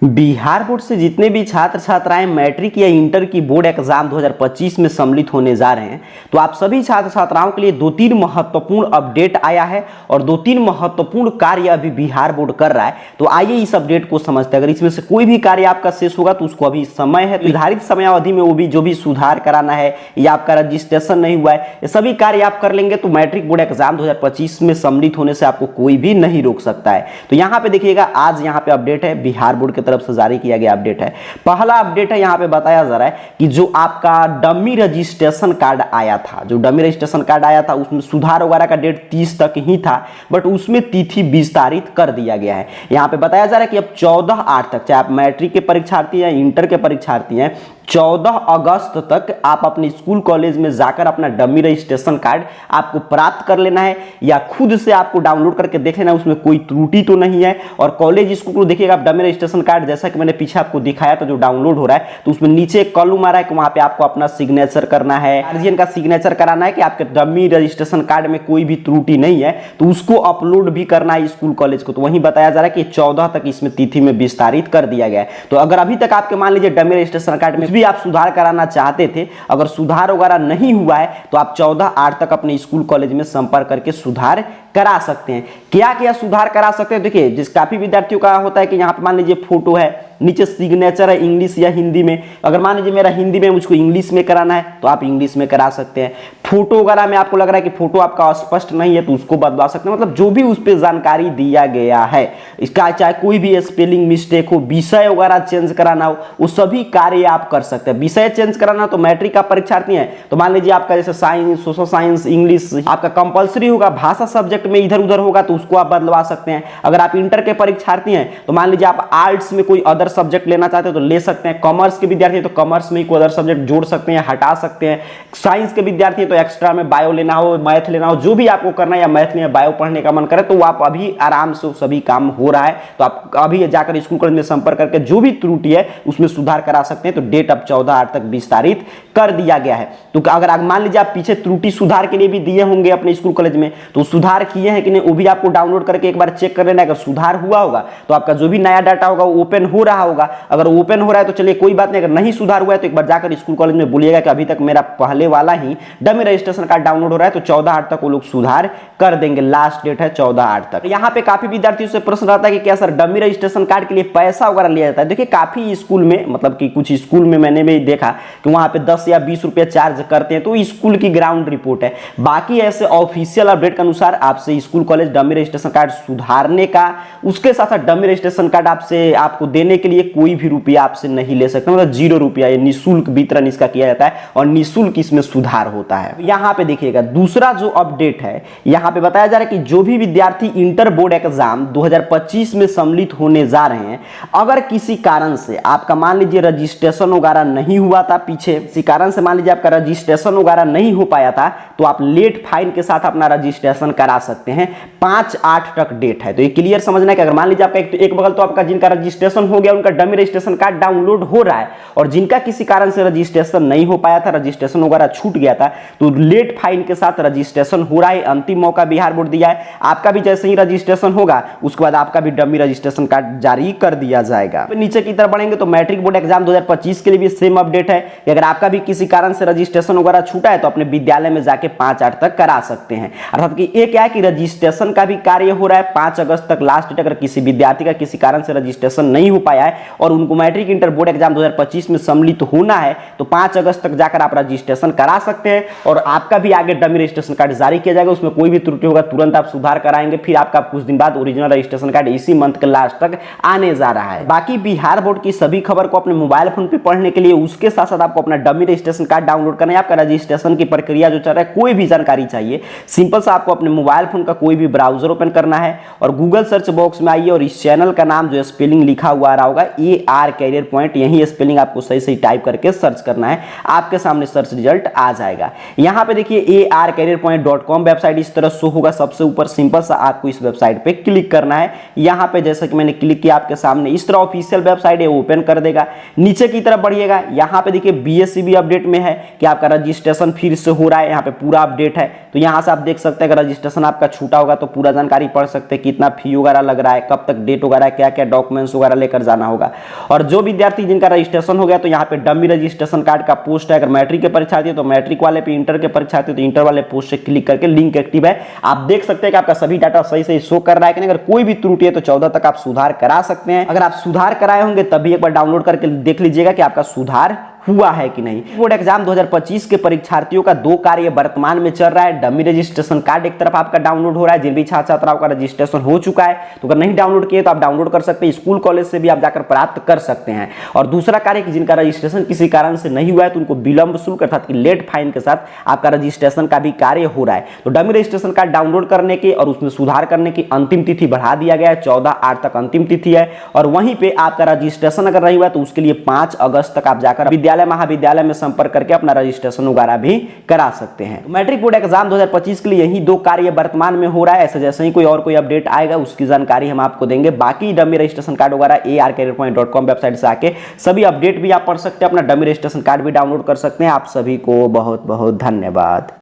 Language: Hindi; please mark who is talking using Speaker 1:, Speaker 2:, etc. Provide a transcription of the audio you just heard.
Speaker 1: बिहार बोर्ड से जितने भी छात्र छात्राएं मैट्रिक या इंटर की बोर्ड एग्जाम 2025 में सम्मिलित होने जा रहे हैं, तो आप सभी छात्र छात्राओं के लिए दो तीन महत्वपूर्ण अपडेट आया है और दो तीन महत्वपूर्ण कार्य अभी बिहार बोर्ड कर रहा है। तो आइए इस अपडेट को समझते हैं। अगर इसमें से कोई भी कार्य आपका शेष होगा तो उसको अभी समय है, निर्धारित समयावधि में वो भी जो भी सुधार कराना है या आपका रजिस्ट्रेशन नहीं हुआ है, ये सभी कार्य आप कर लेंगे तो मैट्रिक बोर्ड एग्जाम 2025 में सम्मिलित होने से आपको कोई भी नहीं रोक सकता है। तो यहाँ पे देखिएगा, आज यहाँ पे अपडेट है, बिहार बोर्ड की तरफ से जारी किया गया अपडेट है। पहला अपडेट है, यहाँ पे बताया जा रहा है कि जो आपका डमी रजिस्ट्रेशन कार्ड आया था, जो डमी रजिस्ट्रेशन कार्ड आया था उसमें सुधार वगैरह का डेट 30 तक ही था, बट उसमें तिथि विस्तारित कर दिया गया है। यहाँ पे बताया जा रहा है कि अब 14/8 तक, चाहे आप मैट्रिक के परीक्षार्थी हैं, इंटर के परीक्षार्थी हैं, 14 अगस्त तक आप अपने स्कूल कॉलेज में जाकर अपना डमी रजिस्ट्रेशन कार्ड आपको प्राप्त कर लेना है या खुद से आपको डाउनलोड करके देख लेना है, उसमें कोई त्रुटि तो नहीं है। और कॉलेज स्कूल को देखिएगा, आप डमी रजिस्ट्रेशन कार्ड जैसा कि मैंने पीछे आपको दिखाया था जो डाउनलोड हो रहा है, तो उसमें नीचे एक कॉलम आ रहा है कि वहां पे आपको अपना सिग्नेचर करना है, गार्जियन का सिग्नेचर कराना है कि आपके डमी रजिस्ट्रेशन कार्ड में कोई भी त्रुटि नहीं है, तो उसको अपलोड भी करना है स्कूल कॉलेज को। तो वहीं बताया जा रहा है कि 14 तक इसमें तिथि में विस्तारित कर दिया गया है। तो अगर अभी तक आपके मान लीजिए डमी रजिस्ट्रेशन कार्ड में भी आप सुधार कराना चाहते थे, अगर सुधार वगैरह नहीं हुआ है तो आप 14/8 तक अपने स्कूल कॉलेज में संपर्क करके सुधार करा सकते हैं। क्या क्या सुधार करा सकते हैं? देखिए, जिस काफी विद्यार्थियों का होता है कि यहाँ पे मान लीजिए फोटो है, नीचे सिग्नेचर है इंग्लिश या हिंदी में, अगर मान लीजिए मेरा हिंदी में मुझको इंग्लिश में कराना है तो आप इंग्लिश में करा सकते हैं। फोटो वगैरह में आपको लग रहा है कि फोटो आपका स्पष्ट नहीं है तो उसको बदलवा सकते हैं। मतलब जो भी उस पर जानकारी दिया गया है, इसका चाहे कोई भी स्पेलिंग मिस्टेक हो, विषय वगैरह चेंज कराना हो, वो सभी कार्य आप कर सकते हैं। विषय चेंज कराना तो मैट्रिक का परीक्षार्थी है तो मान लीजिए आपका जैसे साइंस, सोशल साइंस, इंग्लिश आपका कंपलसरी होगा, भाषा सब्जेक्ट में इधर उधर होगा तो उसको आप बदलवा सकते हैं। अगर आप इंटर के परीक्षार्थी हैं तो मान लीजिए आप आर्ट्स में कोई अदर सब्जेक्ट लेना चाहते हैं तो ले सकते हैं। कॉमर्स के विद्यार्थी तो कॉमर्स में ही कोई अदर सब्जेक्ट जोड़ सकते हैं, हटा सकते हैं। साइंस के विद्यार्थी हैं तो एक्स्ट्रा में बायो लेना हो, मैथ लेना हो, जो भी आपको करना है, या मैथ में बायो पढ़ने का मन करे तो आप अभी आराम से सभी काम हो रहा है। तो आप अभी जाकर स्कूल कॉलेज में संपर्क करके जो भी त्रुटि है उसमें सुधार करा सकते हैं। तो डेट अब 14/8 तक विस्तारित कर दिया गया है। तो अगर मान लीजिए आप पीछे त्रुटि सुधार के लिए भी दिए होंगे अपने स्कूल कॉलेज में, तो सुधार किए हैं कि नहीं वो भी आपको डाउनलोड करके एक बार चेक कर लेना है। अगर सुधार हुआ होगा तो आपका जो भी नया डाटा होगा वो ओपन हो रहा होगा। अगर ओपन हो रहा है तो चलिए कोई बात नहीं, अगर नहीं सुधार हुआ है तो एक बार जाकर स्कूल कॉलेज में बोलिएगा कि अभी तक मेरा पहले वाला ही डमी रजिस्ट्रेशन कार्ड डाउनलोड हो रहा है, तो 14/8 तक वो लोग सुधार कर देंगे। लास्ट डेट है 14/8 तक। यहाँ पे काफी विद्यार्थियों से प्रश्न रहता है कि क्या सर डमी रजिस्ट्रेशन कार्ड के लिए पैसा वगैरह लिया जाता है? देखिए, काफी स्कूल में, मतलब कि कुछ स्कूल में मैंने भी देखा कि वहां पे 10 या 20 रुपए चार्ज करते हैं, तो स्कूल की ग्राउंड रिपोर्ट है। बाकी ऐसे ऑफिशियल अपडेट के अनुसार आपसे school college dummy registration card सुधारने का, उसके साथ साथ डमी रजिस्ट्रेशन कार्ड आपको देने के लिए कोई भी रुपया आपसे नहीं ले सकते, मतलब 0 रुपया। ये निःशुल्क वितरण इसका किया जाता है और निःशुल्क इसमें सुधार होता है। यहाँ पे देखिएगा, दूसरा जो अपडेट है, यहाँ पे बताया जा रहा है कि जो भी विद्यार्थी इंटर बोर्ड एग्जाम 2025 में सम्मिलित होने जा रहे हैं, अगर किसी कारण से आपका मान लीजिए रजिस्ट्रेशन वगैरह नहीं हुआ था, पीछे किसी कारण से मान लीजिए आपका रजिस्ट्रेशन वगैरह नहीं हो पाया था, तो आप लेट फाइन के साथ अपना रजिस्ट्रेशन करा सकते हैं। 5/8 तक डेट है। तो ये क्लियर समझना है कि अगर मान लीजिए आपका एक बगल तो आपका जिनका रजिस्ट्रेशन हो गया उनका डमी रजिस्ट्रेशन कार्ड डाउनलोड हो रहा है, और जिनका किसी कारण से रजिस्ट्रेशन नहीं हो पाया था, रजिस्ट्रेशन वगैरह छूट गया था, तो लेट फाइन के साथ रजिस्ट्रेशन हो रहा है। अंतिम मौका बिहार बोर्ड दिया है। आपका भी जैसे ही रजिस्ट्रेशन होगा उसके बाद आपका भी डमी रजिस्ट्रेशन कार्ड जारी कर दिया जाएगा। नीचे की तरफ बढ़ेंगे तो मैट्रिक बोर्ड एग्जाम 2025 के लिए भी सेम अपडेट है कि अगर आपका भी किसी कारण से रजिस्ट्रेशन वगैरह छूटा है तो अपने विद्यालय में जाके 5/8 तक करा सकते हैं। अर्थात कि ये क्या है कि रजिस्ट्रेशन का भी कार्य हो रहा है 5 अगस्त तक लास्ट डेट। अगर किसी विद्यार्थी का किसी कारण से रजिस्ट्रेशन नहीं हो पाया है और उनको मैट्रिक इंटर बोर्ड एग्जाम 2025 में सम्मिलित होना है तो 5 अगस्त तक जाकर आप रजिस्ट्रेशन करा सकते हैं और आपका भी आगे डमी रजिस्ट्रेशन कार्ड जारी किया जाएगा। उसमें कोई भी त्रुटि होगा तुरंत आप सुधार कराएंगे, फिर आपका कुछ दिन बाद ओरिजिनल रजिस्ट्रेशन कार्ड इसी मंथ के लास्ट तक आने जा रहा है। बाकी बिहार बोर्ड की सभी खबर को अपने मोबाइल फोन पे पढ़ने के लिए उसके साथ साथ आपको अपना डमी रजिस्ट्रेशन कार्ड डाउनलोड करना है। आपका रजिस्ट्रेशन की प्रक्रिया जो चल रहा है, कोई भी जानकारी चाहिए, सिंपल सा आपको अपने मोबाइल फोन का कोई भी ब्राउजर ओपन करना है और गूगल सर्च बॉक्स में आइए और इस चैनल का नाम जो स्पेलिंग लिखा हुआ आ रहा होगा AR कैरियर पॉइंट, यही स्पेलिंग आपको सही सही टाइप करके सर्च करना है, आपके सामने सर्च रिजल्ट आ जाएगा। यहाँ पे देखिए arcareerpoint.com वेबसाइट इस तरह शो होगा सबसे ऊपर। सिंपल सा आपको इस वेबसाइट पे क्लिक करना है। यहाँ पे जैसा कि मैंने क्लिक किया आपके सामने इस तरह ऑफिशियल वेबसाइट है ओपन कर देगा। नीचे की तरफ बढ़िएगा, यहाँ पे देखिए BSCB अपडेट में है कि आपका रजिस्ट्रेशन फिर से हो रहा है। यहाँ पे पूरा अपडेट है, तो यहाँ से आप देख सकते हैं अगर रजिस्ट्रेशन आपका छूटा होगा तो पूरा जानकारी पढ़ सकते हैं, कितना फी वगैरह लग रहा है, कब तक डेट वगैरह, क्या क्या डॉक्यूमेंट्स वगैरह लेकर जाना करवाना होगा। और जो विद्यार्थी जिनका रजिस्ट्रेशन हो गया तो यहाँ पे डमी रजिस्ट्रेशन कार्ड का पोस्ट है, अगर मैट्रिक के परीक्षार्थी है तो मैट्रिक वाले पे, इंटर के परीक्षार्थी तो इंटर वाले पोस्ट से क्लिक करके लिंक एक्टिव है। आप देख सकते हैं कि आपका सभी डाटा सही सही शो कर रहा है कि नहीं। अगर कोई भी त्रुटि है तो 14 तक आप सुधार करा सकते हैं। अगर आप सुधार कराए होंगे तभी एक बार डाउनलोड करके देख लीजिएगा कि आपका सुधार हुआ है कि नहीं। बोर्ड एग्जाम 2025 के परीक्षार्थियों का 2 कार्य वर्तमान में चल रहा है। डमी रजिस्ट्रेशन कार्ड एक तरफ आपका डाउनलोड हो रहा है, जिन भी छात्र छात्राओं का रजिस्ट्रेशन हो चुका है तो अगर नहीं डाउनलोड किए तो आप डाउनलोड कर सकते हैं, स्कूल कॉलेज से भी आप जाकर प्राप्त कर सकते हैं। और दूसरा कार्य कि जिनका रजिस्ट्रेशन किसी कारण से नहीं हुआ है तो उनको विलंब शुल्क अर्थात कि लेट फाइन के साथ आपका रजिस्ट्रेशन का भी कार्य हो रहा है। तो डमी रजिस्ट्रेशन कार्ड डाउनलोड करने के और उसमें सुधार करने की अंतिम तिथि बढ़ा दिया गया है, 14/8 तक अंतिम तिथि है। और वहीं पे आपका रजिस्ट्रेशन अगर नहीं हुआ तो उसके लिए 5 अगस्त तक आप जाकर विद्यालय महाविद्यालय में संपर्क करके अपना रजिस्ट्रेशन वगैरह भी करा सकते हैं। मैट्रिक बोर्ड एग्जाम 2025 के लिए यही 2 कार्य वर्तमान में हो रहा है। ऐसे जैसे ही कोई और कोई अपडेट आएगा उसकी जानकारी हम आपको देंगे। बाकी डमी रजिस्ट्रेशन कार्ड वगैरह arcareerpoint.com वेबसाइट से आके सभी अपडेट भी आप पढ़ सकते हैं, अपना डमी रजिस्ट्रेशन कार्ड भी डाउनलोड कर सकते हैं। आप सभी को बहुत बहुत धन्यवाद।